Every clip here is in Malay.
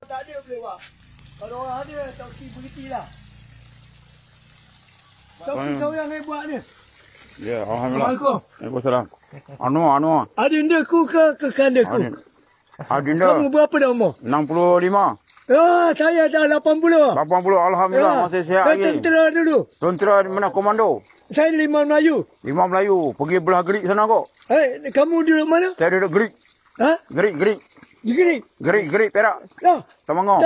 Tak ada boleh buat. Kalau orang ada, Toki berhentilah. Toki seorang yang buat ni. Ya, alhamdulillah. Waalaikumsalam. Anwar. Adindaku ke kandaku? Adinda. Kamu berapa dah umur? 65. Saya dah 80. 80, alhamdulillah masih sihat lagi. Tentera dulu. Tentera mana komando? Saya 5 Melayu. 5 Melayu. Pergi belah Gerik sana kok. Kamu duduk mana? Saya duduk Gerik. Ha? Gerik. Gerik Perak. Temenggong.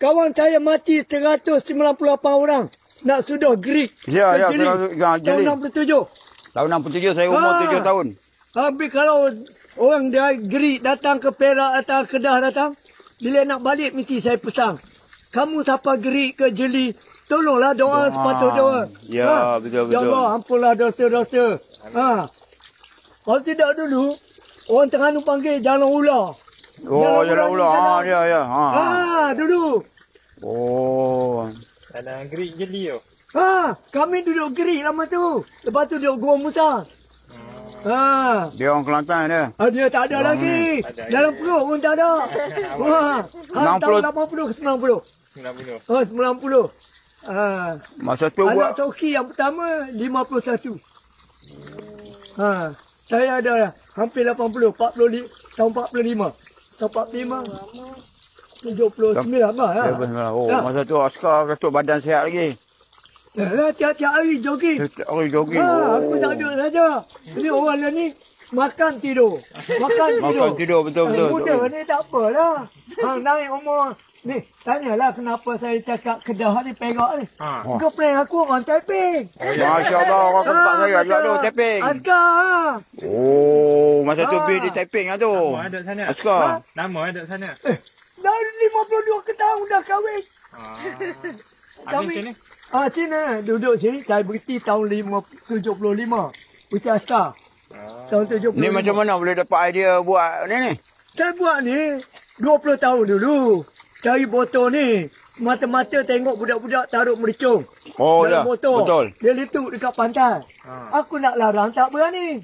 Kawan saya mati 198 orang. Nak sudah Gerik. Ya, tahun 67. Tahun 67 saya umur 7 tahun. Habis kalau orang dari Gerik datang ke Perak, datang ke Kedah datang. Bila nak balik mesti saya pesan. Kamu siapa Gerik ke Jeli, tolonglah doa sepatut doa. Ya, betul. Ya Allah, ampunlah dosa-dosa. Kalau tidak dulu, orang Terengganu panggil jalan ular. Jalan ular. Ya. Dulu. Oh. Dalam Gerik Jeli tu. Kami duduk Gerik lama tu. Lepas tu duduk Gua Musa. Dia orang Kelantan dia. Dia tak ada lagi. Dalam perut pun tak ada. Tahun 80 ke 90? 90. Masa tu anak buat Toki yang pertama 51. Saya ada hampir 80, 40 tahun 45. Tahun 45 79 lah. masa tu askar ketuk badan sihat lagi. Tiap-tiap hari jogging. Aku tak duduk saja. Ini orang lah ni makan tidur. Makan tidur betul. Muda ni tak apalah. Naik umur. Ni, tanyalah kenapa saya cakap Kedah ni Perak ni. Kau prank aku orang Taiping. Masya Allah, orang tempat saya juga tu Taiping. Askar. Masa tu pergi di Taiping lah tu. Nama ada sana. Askar. Nama ada sana. Dah 52 ke tahun dah kahwin. Habis macam ni? Cina duduk sini. Saya berhenti tahun 75. Berhenti askar. Tahun 75. Ni macam mana boleh dapat idea buat ni? Saya buat ni 20 tahun dulu. Cari botol ni. Mata-mata tengok budak-budak taruh mericung. Oh dalam dah, botol. betul. Dia letup dekat pantai. Aku nak larang tak berani.